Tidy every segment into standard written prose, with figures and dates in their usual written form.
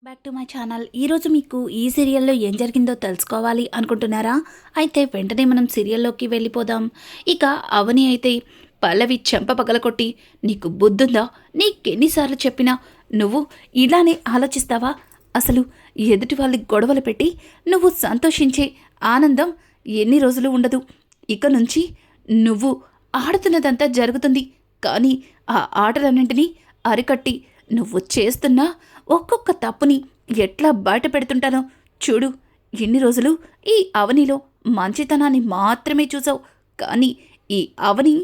Back to my channel. ఈరోజు మీకు ఈ సీరియల్లో ఏం జరిగిందో తెలుసుకోవాలి అనుకుంటున్నారా? అయితే వెంటనే మనం సీరియల్లోకి వెళ్ళిపోదాం. ఇక అవని అయితే పల్లవి చెంప పగలకొట్టి, నీకు బుద్ధుందా? నీకెన్నిసార్లు చెప్పినా నువ్వు ఇలానే ఆలోచిస్తావా? అసలు ఎదుటి వాళ్ళకి గొడవలు పెట్టి నువ్వు సంతోషించే ఆనందం ఎన్ని రోజులు ఉండదు. ఇక నుంచి నువ్వు ఆడుతున్నదంతా జరుగుతుంది, కానీ ఆ ఆటలన్నింటినీ అరికట్టి నువ్వు చేస్తున్న ఒక్కొక్క తప్పుని ఎట్లా బయట పెడుతుంటానో చూడు. ఎన్ని రోజులు ఈ అవనిలో మంచితనాన్ని మాత్రమే చూసావు, కానీ ఈ అవని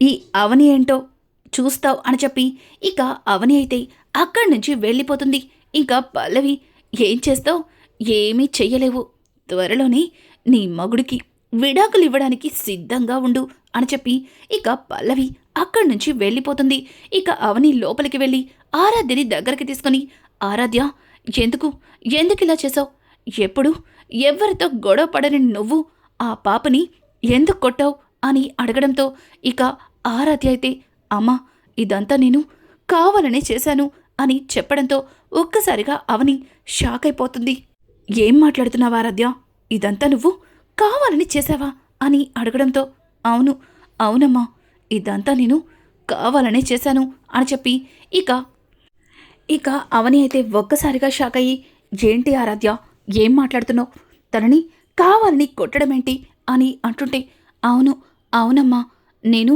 ఈ అవని ఏంటో చూస్తావు అని చెప్పి ఇక అవని అయితే అక్కడి నుంచి వెళ్ళిపోతుంది. ఇంకా పల్లవి, ఏం చేస్తావు? ఏమీ చెయ్యలేవు. త్వరలోనే నీ మగుడికి విడాకులు ఇవ్వడానికి సిద్ధంగా ఉండు అని చెప్పి ఇక పల్లవి అక్కడి నుంచి వెళ్ళిపోతుంది. ఇక అవని లోపలికి వెళ్ళి ఆరాధ్యని దగ్గరికి తీసుకుని, ఆరాధ్య, ఎందుకు ఎందుకు ఇలా చేసావు? ఎప్పుడు ఎవరితో గొడవ పడని నువ్వు ఆ పాపని ఎందుకు కొట్టావు అని అడగడంతో ఇక ఆరాధ్య అయితే, అమ్మా, ఇదంతా నేను కావాలనే చేశాను అని చెప్పడంతో ఒక్కసారిగా అవని షాక్ అయిపోతుంది. ఏం మాట్లాడుతున్నావా ఆరాధ్య? ఇదంతా నువ్వు కావాలని చేశావా అని అడగడంతో, అవును అవునమ్మా, ఇదంతా నేను కావాలనే చేశాను అని చెప్పి ఇక ఇక అవని అయితే ఒక్కసారిగా షాక్ అయ్యి, ఏంటి ఆరాధ్య, ఏం మాట్లాడుతున్నావు? తనని కావాలని కొట్టడమేంటి అని అంటుంటే, అవును అవునమ్మా, నేను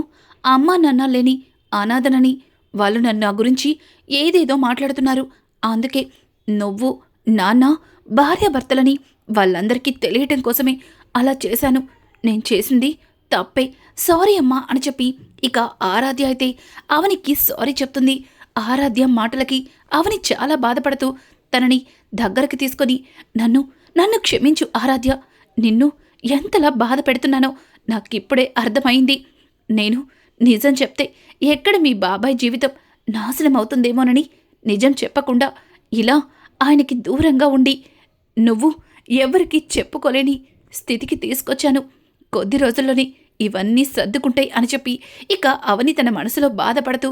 అమ్మా నాన్న లేని అనాథనని వాళ్ళు నా గురించి ఏదేదో మాట్లాడుతున్నారు. అందుకే నువ్వు నాన్న భార్యాభర్తలని వాళ్ళందరికీ తెలియటం కోసమే అలా చేశాను. నేను చేసింది తప్పే, సారీ అమ్మా అని చెప్పి ఇక ఆరాధ్య అయితే అవనికి సారీ చెప్తుంది. ఆరాధ్య మాటలకి అవని చాలా బాధపడుతూ తనని దగ్గరికి తీసుకొని, నన్ను నన్ను క్షమించు ఆరాధ్య, నిన్ను ఎంతలా బాధ పెడుతున్నానో నాకిప్పుడే అర్థమైంది. నేను నిజం చెప్తే ఎక్కడ మీ బాబాయ్ జీవితం నాశనం అవుతుందేమోనని నిజం చెప్పకుండా ఇలా ఆయనకి దూరంగా ఉండి నువ్వు ఎవరికీ చెప్పుకోలేని స్థితికి తీసుకొచ్చాను. కొద్ది రోజుల్లోనే ఇవన్నీ సర్దుకుంటాయి అని చెప్పి ఇక అవని తన మనసులో బాధపడుతూ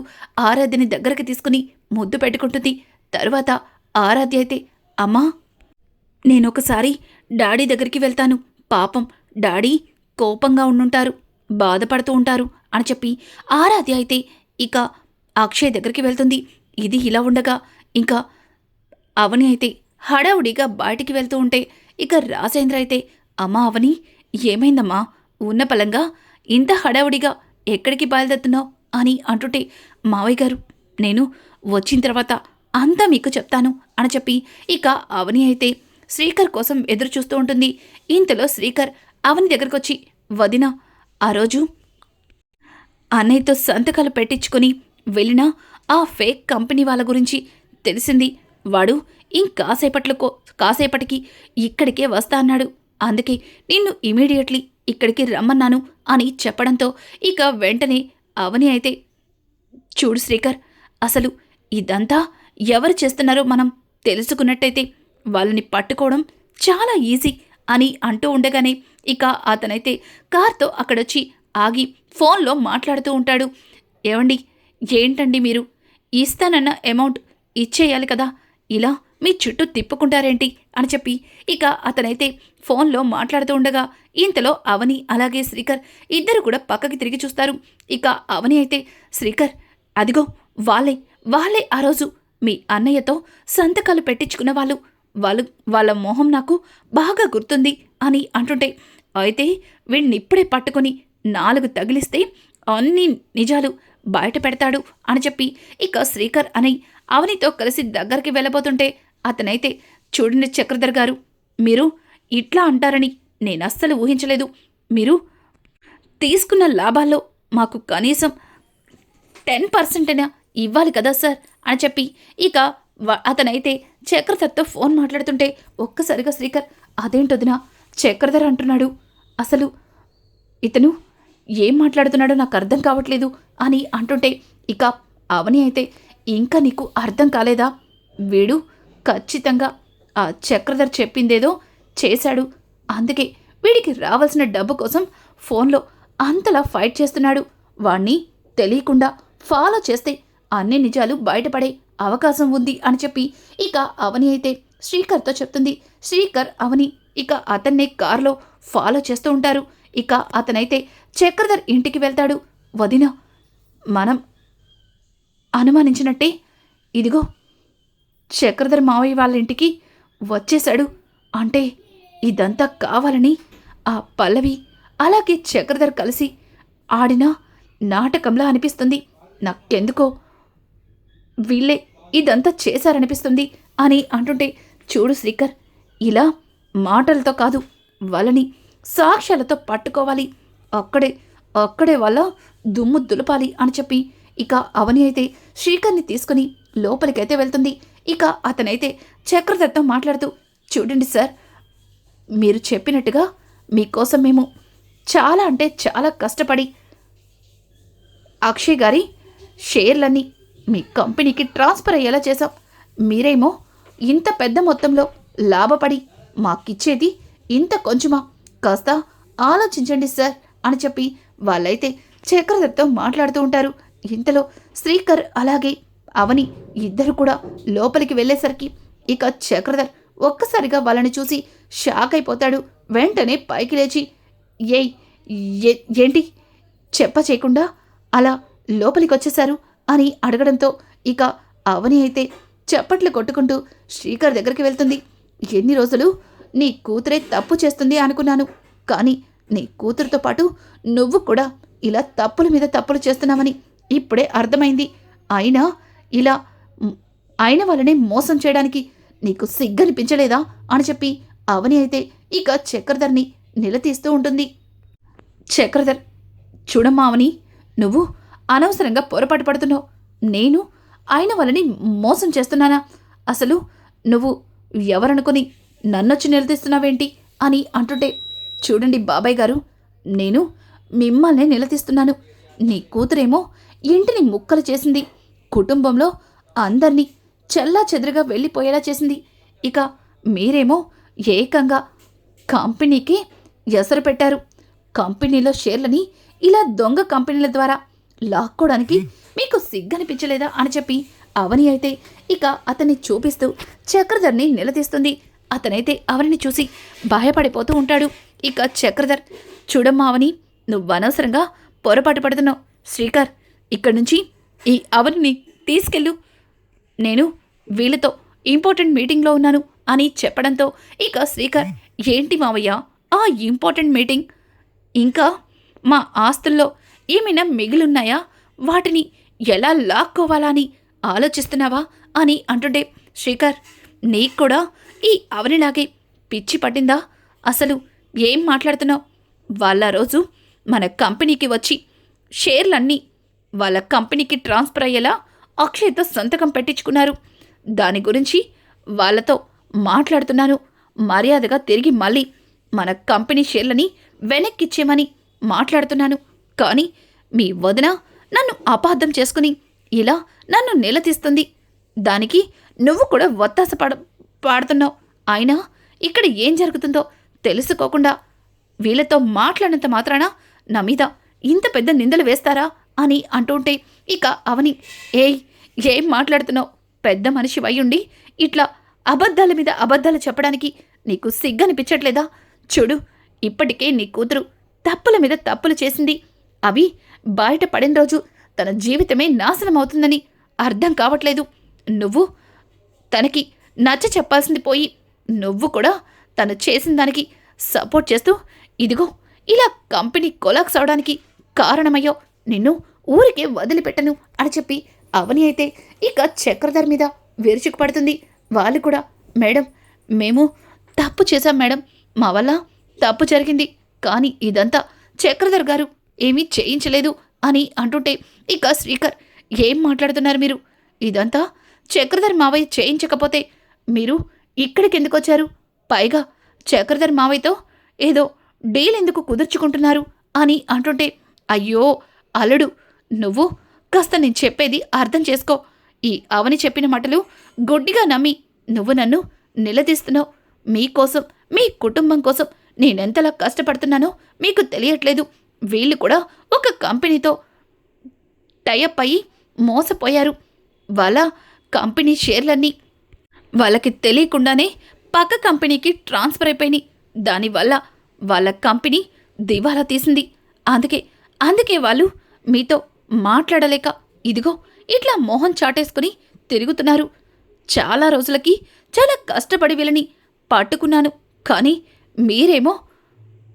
ఆరాధ్యని దగ్గరికి తీసుకుని ముద్దు పెట్టుకుంటుంది. తరువాత ఆరాధ్య అయితే, అమ్మా, నేనొకసారి డాడీ దగ్గరికి వెళ్తాను, పాపం డాడీ కోపంగా ఉండుంటారు, బాధపడుతూ ఉంటారు అని చెప్పి ఆరాధ్య అయితే ఇక అక్షయ్ దగ్గరికి వెళ్తుంది. ఇది ఇలా ఉండగా ఇంకా అవని అయితే హడావుడిగా బయటికి వెళ్తూ ఉంటే ఇక రాజేంద్ర అయితే, అమ్మా అవని, ఏమైందమ్మా? ఉన్న పలంగా ఇంత హడావుడిగా ఎక్కడికి బయలుదేరుతున్నావు అని అంటుంటే, మావయ్య గారు, నేను వచ్చిన తర్వాత అంతా మీకు చెప్తాను అని చెప్పి ఇక అవని అయితే శ్రీకర్ కోసం ఎదురు చూస్తూ ఉంటుంది. ఇంతలో శ్రీకర్ అవని దగ్గరకు వచ్చి, వదిన, ఆ రోజు అన్నయ్యతో సంతకాలు పెట్టించుకొని వెళ్ళిన ఆ ఫేక్ కంపెనీ వాళ్ళ గురించి తెలిసింది. వాడు కాసేపటికి ఇక్కడికే వస్తా అన్నాడు. అందుకే నిన్ను ఇమీడియట్లీ ఇక్కడికి రమ్మన్నాను అని చెప్పడంతో ఇక వెంటనే అవని అయితే, చూడు శ్రీకర్, అసలు ఇదంతా ఎవరు చేస్తున్నారో మనం తెలుసుకున్నట్టయితే వాళ్ళని పట్టుకోవడం చాలా ఈజీ అని అంటూ ఉండగానే ఇక అతనైతే కార్తో అక్కడొచ్చి ఆగి ఫోన్లో మాట్లాడుతూ ఉంటాడు. ఏవండి, ఏంటండి మీరు? ఇస్తానన్న అమౌంట్ ఇచ్చేయాలి కదా, ఇలా మీ చుట్టూ తిప్పుకుంటారేంటి అని చెప్పి ఇక అతనైతే ఫోన్లో మాట్లాడుతూ ఉండగా ఇంతలో అవని అలాగే శ్రీకర్ ఇద్దరు కూడా పక్కకి తిరిగి చూస్తారు. ఇక అవని అయితే, శ్రీకర్, అదిగో వాళ్ళే ఆ రోజు మీ అన్నయ్యతో సంతకాలు పెట్టించుకున్న వాళ్ళ మొహం నాకు బాగా గుర్తుంది అని అంటుంటే, అయితే వీడినిప్పుడే పట్టుకొని 4 తగిలిస్తే అన్ని నిజాలు బయట పెడతాడు అని చెప్పి ఇక శ్రీకర్ అని అవనితో కలిసి దగ్గరికి వెళ్ళబోతుంటే అతనైతే, చూడండి చక్రధర్ గారు, మీరు ఇట్లా అంటారని నేనస్సలు ఊహించలేదు. మీరు తీసుకున్న లాభాల్లో మాకు కనీసం 10% అయినా ఇవ్వాలి కదా సార్ అని చెప్పి ఇక అతనైతే చక్రధర్తో ఫోన్ మాట్లాడుతుంటే ఒక్కసారిగా శ్రీకర్, అదేంటొదినా చక్రధర్ అంటున్నాడు, అసలు ఇతను ఏం మాట్లాడుతున్నాడో నాకు అర్థం కావట్లేదు అని అంటుంటే ఇక అవని అయితే, ఇంకా నీకు అర్థం కాలేదా? వీడు ఖచ్చితంగా ఆ చక్రధర్ చెప్పిందేదో చేశాడు, అందుకే వీడికి రావాల్సిన డబ్బు కోసం ఫోన్లో అంతలా ఫైట్ చేస్తున్నాడు. వాణ్ణి తెలియకుండా ఫాలో చేస్తే అన్ని నిజాలు బయటపడే అవకాశం ఉంది అని చెప్పి ఇక అవని అయితే శ్రీకర్తో చెప్తుంది. శ్రీకర్ అవని ఇక అతన్నే కారులో ఫాలో చేస్తూ ఉంటారు. ఇక అతనైతే చక్రధర్ ఇంటికి వెళ్తాడు. వదిన, మనం అనుమానించినట్టే ఇదిగో చక్రధర్ మావయ్య వాళ్ళ ఇంటికి వచ్చేశాడు. అంటే ఇదంతా కావాలని ఆ పల్లవి అలాగే చక్రధర్ కలిసి ఆడిన నాటకంలా అనిపిస్తుంది. నాకెందుకో వీళ్ళే ఇదంతా చేశారనిపిస్తుంది అని అంటుంటే, చూడు శ్రీకర్, ఇలా మాటలతో కాదు, వాళ్ళని సాక్ష్యాలతో పట్టుకోవాలి. అక్కడే వాళ్ళ దుమ్ము దులపాలి అని చెప్పి ఇక అవని అయితే శ్రీకర్ని తీసుకుని లోపలికైతే వెళ్తుంది. ఇక అతనైతే చక్రధర్తో మాట్లాడుతూ, చూడండి సార్, మీరు చెప్పినట్టుగా మీకోసం మేము చాలా అంటే చాలా కష్టపడి అక్షయ్ గారి షేర్లన్నీ మీ కంపెనీకి ట్రాన్స్ఫర్ అయ్యేలా చేశాం. మీరేమో ఇంత పెద్ద మొత్తంలో లాభపడి మాకిచ్చేది ఇంత కొంచెమా? కాస్త ఆలోచించండి సార్ అని చెప్పి వాళ్ళైతే చక్రధర్తో మాట్లాడుతూ ఉంటారు. ఇంతలో శ్రీకర్ అలాగే అవని ఇద్దరు కూడా లోపలికి వెళ్ళేసరికి ఇక చక్రధర్ ఒక్కసారిగా వాళ్ళని చూసి షాక్ అయిపోతాడు. వెంటనే పైకి లేచి, ఏంటి చెప్ప చేయకుండా అలా లోపలికి వచ్చేశారు అని అడగడంతో ఇక అవని అయితే చప్పట్లు కొట్టుకుంటూ శ్రీకర్ దగ్గరికి వెళ్తుంది. ఎన్ని రోజులు నీ కూతురే తప్పు చేస్తుంది అనుకున్నాను, కానీ నీ కూతురుతో పాటు నువ్వు కూడా ఇలా తప్పుల మీద తప్పులు చేస్తున్నావని ఇప్పుడే అర్థమైంది. అయిన వాళ్ళనే మోసం చేయడానికి నీకు సిగ్గనిపించలేదా అని చెప్పి అవని అయితే ఇక చక్రధర్ని నిలదీస్తూ ఉంటుంది. చక్రధర్, చూడమ్మా అవని, నువ్వు అనవసరంగా పొరపాటు పడుతున్నావు. నేను ఆయన వాళ్ళని మోసం చేస్తున్నానా? అసలు నువ్వు ఎవరనుకుని నన్నొచ్చి నిలదీస్తున్నావేంటి అని అంటుంటే, చూడండి బాబాయ్ గారు, నేను మిమ్మల్ని నిలదీస్తున్నాను. నీ కూతురేమో ఇంటిని ముక్కలు చేసింది, కుటుంబంలో అందర్నీ చెల్లా చెదురుగా వెళ్ళిపోయేలా చేసింది. ఇక మీరేమో ఏకంగా కంపెనీకి ఎసరు పెట్టారు. కంపెనీలో షేర్లని ఇలా దొంగ కంపెనీల ద్వారా లాక్కోవడానికి మీకు సిగ్గనిపించలేదా అని చెప్పి అవని అయితే ఇక అతన్ని చూపిస్తూ చక్రధర్ని నిలదీస్తుంది. అతనైతే అవనిని చూసి భయపడిపోతూ ఉంటాడు. ఇక చక్రధర్, చూడమ్మా అవని, నువ్వు అనవసరంగా పొరపాటు పడుతున్నావు. శ్రీకర్, ఇక్కడి నుంచి ఈ అవనిని తీసుకెళ్ళు, నేను వీళ్ళతో ఇంపార్టెంట్ మీటింగ్లో ఉన్నాను అని చెప్పడంతో ఇక శ్రీకర్, ఏంటి మావయ్య ఆ ఇంపార్టెంట్ మీటింగ్? ఇంకా మా ఆస్తుల్లో ఏమైనా మిగిలిన్నాయా? వాటిని ఎలా లాక్కోవాలా అని ఆలోచిస్తున్నావా అని అంటుంటే, శ్రీకర్, నీకు కూడా ఈ అవనిలాగే పిచ్చి పట్టిందా? అసలు ఏం మాట్లాడుతున్నావు? వాళ్ళ రోజు మన కంపెనీకి వచ్చి షేర్లన్నీ వాళ్ళ కంపెనీకి ట్రాన్స్ఫర్ అయ్యేలా అక్షయ్తో సంతకం పెట్టించుకున్నారు. దాని గురించి వాళ్ళతో మాట్లాడుతున్నాను. మర్యాదగా తిరిగి మళ్ళీ మన కంపెనీ షేర్లని వెనక్కిచ్చేమని మాట్లాడుతున్నాను. కానీ మీ వదిన నన్ను అపార్థం చేసుకుని ఇలా నన్ను నిలదీస్తుంది. దానికి నువ్వు కూడా వత్తాస పాడుతున్నావు. అయినా ఇక్కడ ఏం జరుగుతుందో తెలుసుకోకుండా వీళ్ళతో మాట్లాడినంత మాత్రాన నా మీద ఇంత పెద్ద నిందలు వేస్తారా అని అంటుంటే ఇక అవని, ఏం మాట్లాడుతున్నావు? పెద్ద మనిషి అయ్యుండి ఇట్లా అబద్ధాల మీద అబద్ధాలు చెప్పడానికి నీకు సిగ్గనిపించట్లేదా? చూడు, ఇప్పటికే నీ కూతురు తప్పుల మీద తప్పులు చేసింది. అవి బయట పడిన రోజు తన జీవితమే నాశనం అవుతుందని అర్థం కావట్లేదు. నువ్వు తనకి నచ్చ చెప్పాల్సింది పోయి నువ్వు కూడా తను చేసిన దానికి సపోర్ట్ చేస్తూ ఇదిగో ఇలా కంపెనీ కొలాక్స్ అవడానికి కారణమయ్యో, నిన్ను ఊరికే వదిలిపెట్టను అని చెప్పి అవని అయితే ఇక చక్రధర్ మీద విరుచుకుపడుతుంది. వాళ్ళు కూడా, మేడం, మేము తప్పు చేశాం మేడం, మా వల్ల తప్పు జరిగింది, కానీ ఇదంతా చక్రధర్ గారు ఏమీ చేయించలేదు అని అంటుంటే ఇక శ్రీకర్, ఏం మాట్లాడుతున్నారు మీరు? ఇదంతా చక్రధర్ మావయ్య చేయించకపోతే మీరు ఇక్కడికి ఎందుకు వచ్చారు? పైగా చక్రధర్ మావయ్యతో ఏదో డీల్ ఎందుకు కుదుర్చుకుంటున్నారు అని అంటుంటే, అయ్యో అల్లుడు, నువ్వు కాస్త నేను చెప్పేది అర్థం చేసుకో. ఈ అవని చెప్పిన మాటలు గుడ్డిగా నమ్మి నువ్వు నన్ను నిలదీస్తున్నావు. మీకోసం, మీ కుటుంబం కోసం నేనెంతలా కష్టపడుతున్నానో మీకు తెలియట్లేదు. వీళ్ళు కూడా ఒక కంపెనీతో టైఅప్ అయ్యి మోసపోయారు. వాళ్ళ కంపెనీ షేర్లన్నీ వాళ్ళకి తెలియకుండానే పక్క కంపెనీకి ట్రాన్స్ఫర్ అయిపోయినాయి. దానివల్ల వాళ్ళ కంపెనీ దివాలా తీసింది. అందుకే అందుకే వాళ్ళు మీతో మాట్లాడలేక ఇదిగో ఇట్లా మొహం చాటేసుకుని తిరుగుతున్నారు. చాలా రోజులకి చాలా కష్టపడి వీళ్ళని పట్టుకున్నాను. కానీ మీరేమో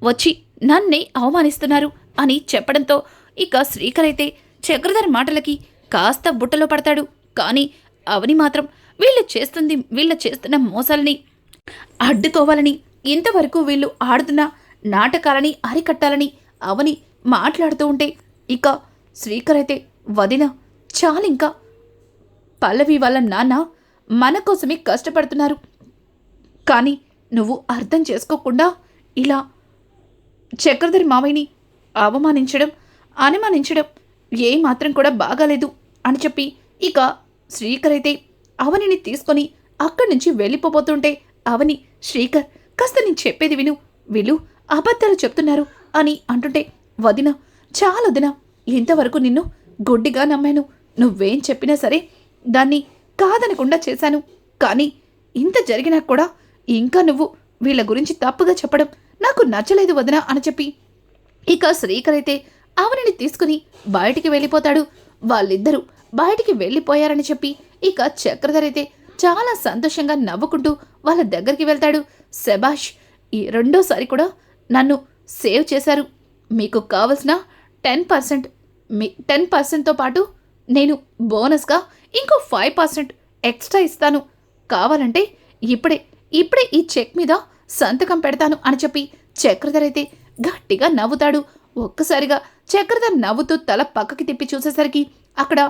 వచ్చి నన్నే అవమానిస్తున్నారు అని చెప్పడంతో ఇక శ్రీకర్ అయితే చక్రధర్ మాటలకి కాస్త బుట్టలో పడతాడు. కానీ అవని మాత్రం వీళ్ళు చేస్తున్న మోసాలని అడ్డుకోవాలని, ఇంతవరకు వీళ్ళు ఆడుతున్న నాటకాలని అరికట్టాలని అవని మాట్లాడుతూ ఉంటే ఇక శ్రీకర్ అయితే వదిన చాలింకా, పల్లవి వాళ్ళ నాన్న మన కోసమే కష్టపడుతున్నారు. కానీ నువ్వు అర్థం చేసుకోకుండా ఇలా చక్రధరి మావయ్యని అనుమానించడం ఏమాత్రం కూడా బాగాలేదు అని చెప్పి ఇక శ్రీకర్ అయితే అవనిని తీసుకొని అక్కడి నుంచి వెళ్ళిపోబోతుంటే అవని, శ్రీకర్ కాస్త నేను చెప్పేది విను, వీళ్ళు అబద్ధాలు చెప్తున్నారు అని అంటుంటే వదిన చాలొదిన, ఇంతవరకు నిన్ను గుడ్డిగా నమ్మాను. నువ్వేం చెప్పినా సరే దాన్ని కాదనకుండా చేశాను. కానీ ఇంత జరిగినా కూడా ఇంకా నువ్వు వీళ్ళ గురించి తప్పుగా చెప్పడం నాకు నచ్చలేదు వదిన అని చెప్పి ఇక శ్రీకర్ అయితే అవనిని తీసుకుని బయటికి వెళ్ళిపోతాడు. వాళ్ళిద్దరూ బయటికి వెళ్ళిపోయారని చెప్పి ఇక చక్రధర్ అయితే చాలా సంతోషంగా నవ్వుకుంటూ వాళ్ళ దగ్గరికి వెళ్తాడు. శబాష్, ఈ రెండోసారి కూడా నన్ను సేవ్ చేశారు. మీకు కావలసిన 10%తో పాటు నేను బోనస్గా ఇంకో 5% ఎక్స్ట్రా ఇస్తాను. కావాలంటే ఇప్పుడే ఈ చెక్ మీద సంతకం పెడతాను అని చెప్పి చక్రధర్ అయితే గట్టిగా నవ్వుతాడు. ఒక్కసారిగా చక్రధర్ నవ్వుతూ తల పక్కకి తిప్పి చూసేసరికి అక్కడ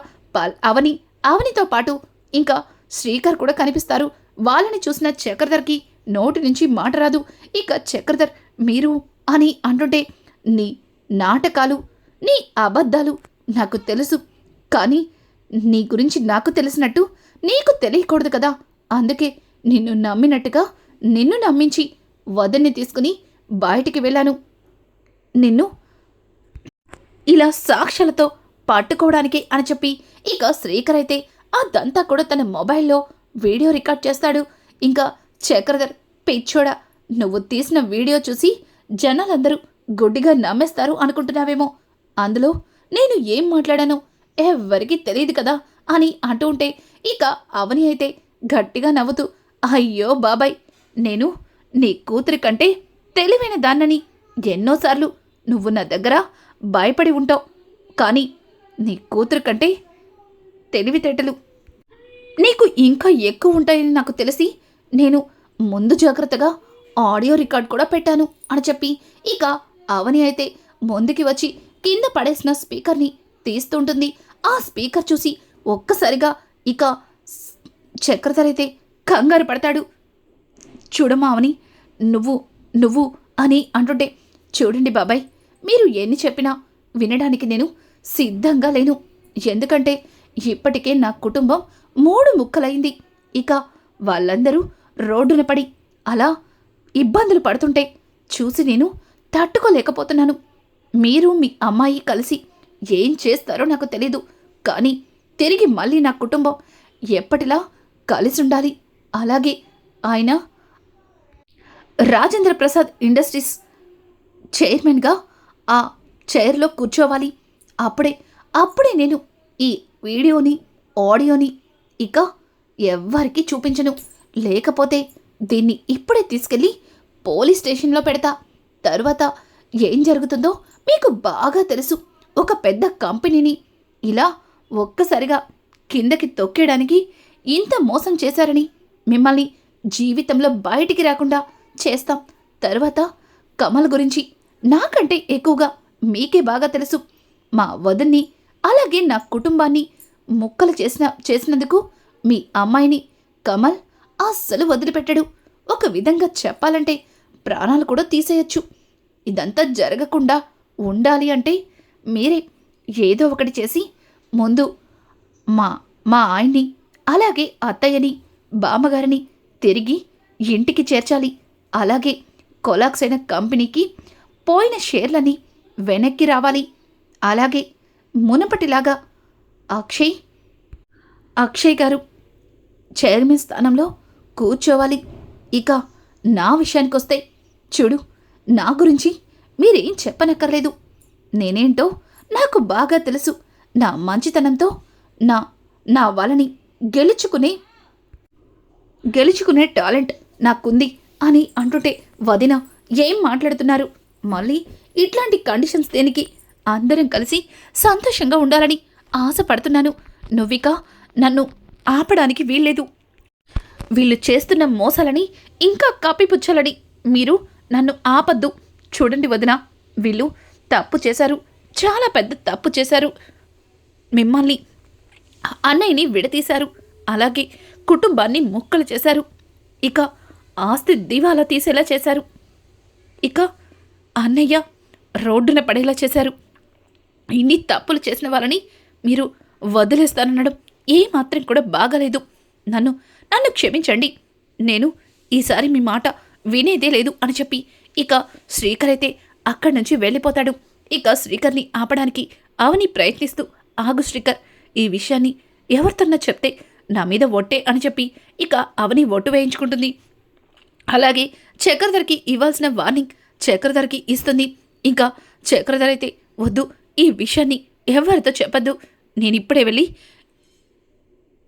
అవనితో పాటు ఇంకా శ్రీకర్ కూడా కనిపిస్తారు. వాళ్ళని చూసిన చక్రధర్కి నోటి నుంచి మాట రాదు. ఇక చక్రధర్ మీరు అని అంటుంటే నీ నాటకాలు, నీ అబద్ధాలు నాకు తెలుసు. కానీ నీ గురించి నాకు తెలిసినట్టు నీకు తెలియకూడదు కదా. అందుకే నిన్ను నమ్మించి వదన్ని తీసుకుని బయటికి వెళ్ళాను. నిన్ను ఇలా సాక్ష్యాలతో పట్టుకోవడానికి అని చెప్పి ఇక శ్రీకర్ అయితే అదంతా కూడా తన మొబైల్లో వీడియో రికార్డ్ చేస్తాడు. ఇంకా చక్రధర్, పిచ్చోడా, నువ్వు తీసిన వీడియో చూసి జనాలందరూ గుడ్డిగా నమ్మేస్తారు అనుకుంటున్నావేమో. అందులో నేను ఏం మాట్లాడానో ఎవ్వరికీ తెలియదు కదా అని అంటూ ఉంటే ఇక అవని అయితే గట్టిగా నవ్వుతూ, అయ్యో బాబాయ్, నేను నీ కూతురి కంటే తెలివైన దాన్నని ఎన్నోసార్లు నువ్వు నా దగ్గర భయపడి ఉంటావు. కానీ నీ కూతురు కంటే తెలివితేటలు నీకు ఇంకా ఎక్కువ ఉంటాయని నాకు తెలిసి నేను ముందు జాగ్రత్తగా ఆడియో రికార్డ్ కూడా పెట్టాను అని చెప్పి ఇక అవని అయితే ముందుకి వచ్చి కింద పడేసిన స్పీకర్ని తీస్తుంటుంది. ఆ స్పీకర్ చూసి ఒక్కసారిగా ఇక చక్రధర్ అయితే కంగారు పడతాడు. చూడమ్మా అవని, నువ్వు అని అంటుంటే, చూడండి బాబాయ్, మీరు ఎన్ని చెప్పినా వినడానికి నేను సిద్ధంగా లేను. ఎందుకంటే ఇప్పటికే నా కుటుంబం 3 ముక్కలైంది. ఇక వాళ్ళందరూ రోడ్డున పడి అలా ఇబ్బందులు పడుతుంటే చూసి నేను తట్టుకోలేకపోతున్నాను. మీరు మీ అమ్మాయి కలిసి ఏం చేస్తారో నాకు తెలీదు. కానీ తిరిగి మళ్ళీ నా కుటుంబం ఎప్పటిలా కలిసి ఉండాలి. అలాగే ఆయన రాజేంద్ర ప్రసాద్ ఇండస్ట్రీస్ చైర్మన్గా ఆ చైర్లో కూర్చోవాలి. అప్పుడే నేను ఈ వీడియోని, ఆడియోని ఇక ఎవ్వరికీ చూపించను. లేకపోతే దీన్ని ఇప్పుడే తీసుకెళ్ళి పోలీస్ స్టేషన్లో పెడతా. తరువాత ఏం జరుగుతుందో మీకు బాగా తెలుసు. ఒక పెద్ద కంపెనీని ఇలా ఒక్కసారిగా కిందకి తొక్కేయడానికి ఇంత మోసం చేశారని మిమ్మల్ని జీవితంలో బయటికి రాకుండా చేస్తాం. తర్వాత కమల్ గురించి నాకంటే ఎక్కువగా మీకే బాగా తెలుసు. మా వదన్ని అలాగే నా కుటుంబాన్ని ముక్కలు చేసినందుకు మీ అమ్మాయిని కమల్ అస్సలు వదిలిపెట్టాడు. ఒక విధంగా చెప్పాలంటే ప్రాణాలు కూడా తీసేయచ్చు. ఇదంతా జరగకుండా ఉండాలి అంటే మీరే ఏదో ఒకటి చేసి ముందు మా ఆయన్ని అలాగే అత్తయ్యని బామ్మగారిని తిరిగి ఇంటికి చేర్చాలి. అలాగే కొలాక్స్ అయిన కంపెనీకి పోయిన షేర్లని వెనక్కి రావాలి. అలాగే మునపటిలాగా అక్షయ్ గారు చైర్మన్ స్థానంలో కూర్చోవాలి. ఇక నా విషయానికొస్తే చూడు, నా గురించి మీరేం చెప్పనక్కర్లేదు. నేనేంటో నాకు బాగా తెలుసు. నా మంచితనంతో నా నా వాళ్ళని గెలుచుకునే గెలుచుకునే టాలెంట్ నాకుంది అని అంటుంటే, వదిన ఏం మాట్లాడుతున్నారు? మళ్ళీ ఇట్లాంటి కండిషన్స్ దేనికి? అందరం కలిసి సంతోషంగా ఉండాలని ఆశపడుతున్నాను. నువ్విక నన్ను ఆపడానికి వీల్లేదు. వీళ్ళు చేస్తున్న మోసాలని ఇంకా కప్పిపుచ్చాలని మీరు నన్ను ఆపద్దు. చూడండి వదిన, వీళ్ళు తప్పు చేశారు, చాలా పెద్ద తప్పు చేశారు. మిమ్మల్ని, అన్నయ్యని విడతీశారు, అలాగే కుటుంబాన్ని ముక్కలు చేశారు. ఇక ఆస్తి దివాలా తీసేలా చేశారు. ఇక అన్నయ్య రోడ్డున పడేలా చేశారు. ఇన్ని తప్పులు చేసిన వాళ్ళని మీరు వదిలేస్తాననడం ఏమాత్రం కూడా బాగాలేదు. నన్ను నన్ను క్షమించండి. నేను ఈసారి మీ మాట వినేదే లేదు అని చెప్పి ఇక శ్రీకర్ అయితే అక్కడి నుంచి వెళ్ళిపోతాడు. ఇక శ్రీకర్ని ఆపడానికి అవని ప్రయత్నిస్తూ, ఆగు శ్రీకర్, ఈ విషయాన్ని ఎవరితోన్నా చెప్తే నా మీద ఒట్టే అని చెప్పి ఇక అవని ఒట్టు వేయించుకుంటుంది. అలాగే చక్రధర్కి ఇవ్వాల్సిన వార్నింగ్ చక్రధర్కి ఇస్తుంది. ఇంకా చక్రధర్ అయితే, వద్దు, ఈ విషయాన్ని ఎవరితో చెప్పద్దు. నేనిప్పుడే వెళ్ళి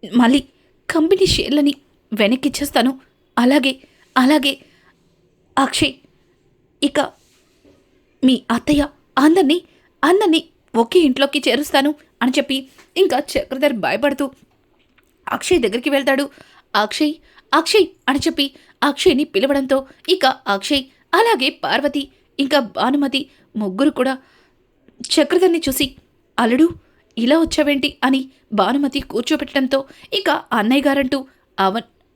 మళ్ళీ కంపెనీ షేర్లని వెనక్కిచ్చేస్తాను. అలాగే అలాగే అక్షయ్, ఇక మీ అత్తయ్య అందరినీ ఒకే ఇంట్లోకి చేరుస్తాను అని చెప్పి ఇంకా చక్రధర్ భయపడుతూ అక్షయ్ దగ్గరికి వెళ్తాడు. అక్షయ్ అక్షయ్ అని చెప్పి అక్షయ్ని పిలవడంతో ఇక అక్షయ్, అలాగే పార్వతి, ఇంకా భానుమతి ముగ్గురు కూడా చక్రధర్ని చూసి, అల్లుడు ఇలా వచ్చావేంటి అని భానుమతి కూర్చోబెట్టడంతో ఇక అన్నయ్య గారంటూ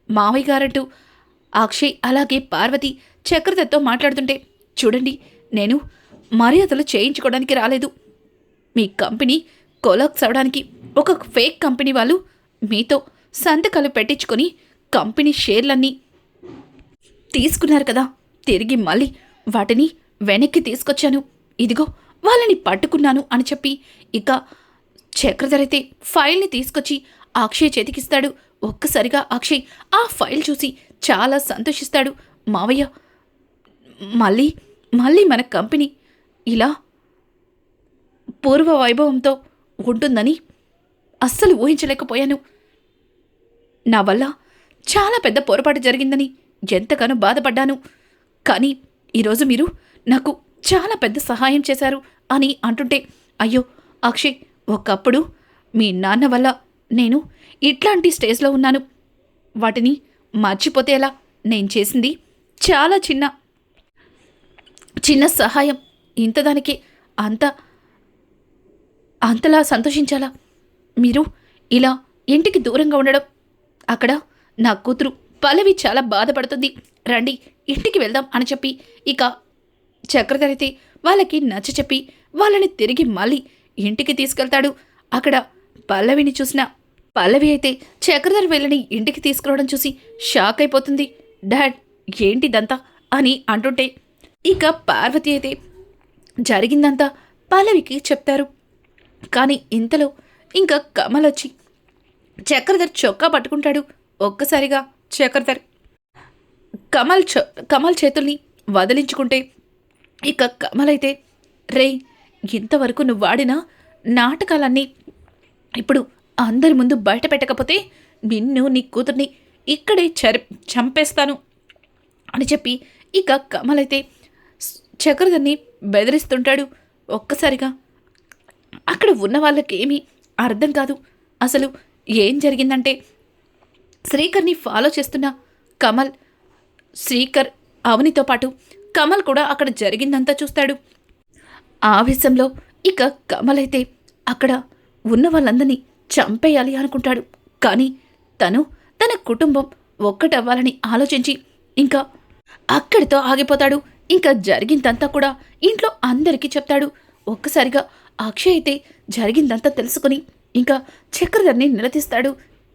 మావయ్య గారంటూ అక్షయ్ అలాగే పార్వతి చక్రధర్తో మాట్లాడుతుంటే, చూడండి, నేను మర్యాదలు చేయించుకోవడానికి రాలేదు. మీ కంపెనీ కొలాప్స్ అవడానికి ఒక ఫేక్ కంపెనీ వాళ్ళు మీతో సంతకాలు పెట్టించుకొని కంపెనీ షేర్లన్నీ తీసుకున్నారు కదా, తిరిగి మళ్ళీ వాటిని వెనక్కి తీసుకొచ్చాను. ఇదిగో వాళ్ళని పట్టుకున్నాను అని చెప్పి ఇక చక్రధర్ అయితే ఫైల్ని తీసుకొచ్చి అక్షయ్ చేతికిస్తాడు. ఒక్కసారిగా అక్షయ్ ఆ ఫైల్ చూసి చాలా సంతోషిస్తాడు. మావయ్య, మళ్ళీ మన కంపెనీ ఇలా పూర్వ వైభవంతో ఉంటుందని అస్సలు ఊహించలేకపోయాను. నా వల్ల చాలా పెద్ద పొరపాటు జరిగిందని ఎంతగానో బాధపడ్డాను. కానీ ఈరోజు మీరు నాకు చాలా పెద్ద సహాయం చేశారు అని అంటుంటే, అయ్యో అక్షయ్, ఒకప్పుడు మీ నాన్న వల్ల నేను ఇట్లాంటి స్టేజ్లో ఉన్నాను. వాటిని మర్చిపోతే ఎలా? నేను చేసింది చాలా చిన్న సహాయం. ఇంతదానికే అంతలా సంతోషించాలా? మీరు ఇలా ఇంటికి దూరంగా ఉండడం, అక్కడ నా కూతురు పల్లవి చాలా బాధపడుతుంది. రండి ఇంటికి వెళ్దాం అని చెప్పి ఇక చక్రధర్ అయితే వాళ్ళకి నచ్చ చెప్పి వాళ్ళని తిరిగి మళ్ళీ ఇంటికి తీసుకెళ్తాడు. అక్కడ పల్లవిని చూసిన పల్లవి అయితే చక్రధర్ వీళ్ళని ఇంటికి తీసుకురావడం చూసి షాక్ అయిపోతుంది. డాడ్, ఏంటిదంతా అని అంటుంటే ఇక పార్వతి అయితే జరిగిందంతా పల్లవికి చెప్తారు. కానీ ఇంతలో ఇంకా కమల్ వచ్చి చక్రధర్ చొక్కా పట్టుకుంటాడు. ఒక్కసారిగా చక్రధర్ కమల్ చేతుల్ని వదిలించుకుంటే ఇక కమల్ అయితే, రే, ఇంతవరకు నువ్వు వాడిన నాటకాలన్నీ ఇప్పుడు అందరి ముందు బయట పెట్టకపోతే నిన్ను, నీ కూతుర్ని ఇక్కడే చంపేస్తాను అని చెప్పి ఇక కమల్ అయితే చక్రధర్ని బెదిరిస్తుంటాడు. ఒక్కసారిగా అక్కడ ఉన్న వాళ్ళకేమీ అర్థం కాదు. అసలు ఏం జరిగిందంటే, శ్రీకర్ని ఫాలో చేస్తున్న కమల్, శ్రీకర్ అవనితో పాటు కమల్ కూడా అక్కడ జరిగిందంతా చూస్తాడు. ఆవేశంలో ఇక కమల్ అయితే అక్కడ ఉన్న వాళ్ళందరినీ చంపేయాలి అనుకుంటాడు. కానీ తన కుటుంబం ఒక్కటవ్వాలని ఆలోచించి ఇంకా అక్కడితో ఆగిపోతాడు. ఇంకా జరిగిందంతా కూడా ఇంట్లో అందరికీ చెప్తాడు. ఒక్కసారిగా అక్షయ్ అయితే జరిగిందంతా తెలుసుకుని ఇంకా చక్రధర్ని నిలదీస్తాడు.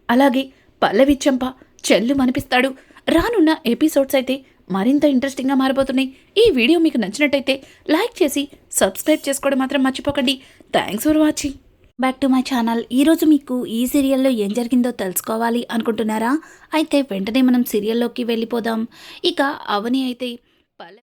అలాగే పల్లవి చెంప చెల్లు మనిపిస్తాడు. రానున్న ఎపిసోడ్స్ అయితే మరింత ఇంట్రెస్టింగ్గా మారిపోతున్నాయి. ఈ వీడియో మీకు నచ్చినట్టయితే లైక్ చేసి సబ్స్క్రైబ్ చేసుకోవడం మాత్రం మర్చిపోకండి. Thanks for watching. Back to my channel. ఈరోజు మీకు ఈ సీరియల్‌లో ఏం జరిగిందో తెలుసుకోవాలి అనుకుంటున్నారా? అయితే వెంటనే మనం సీరియల్‌లోకి వెళ్ళిపోదాం. ఇక అవని అయితే పల్లవి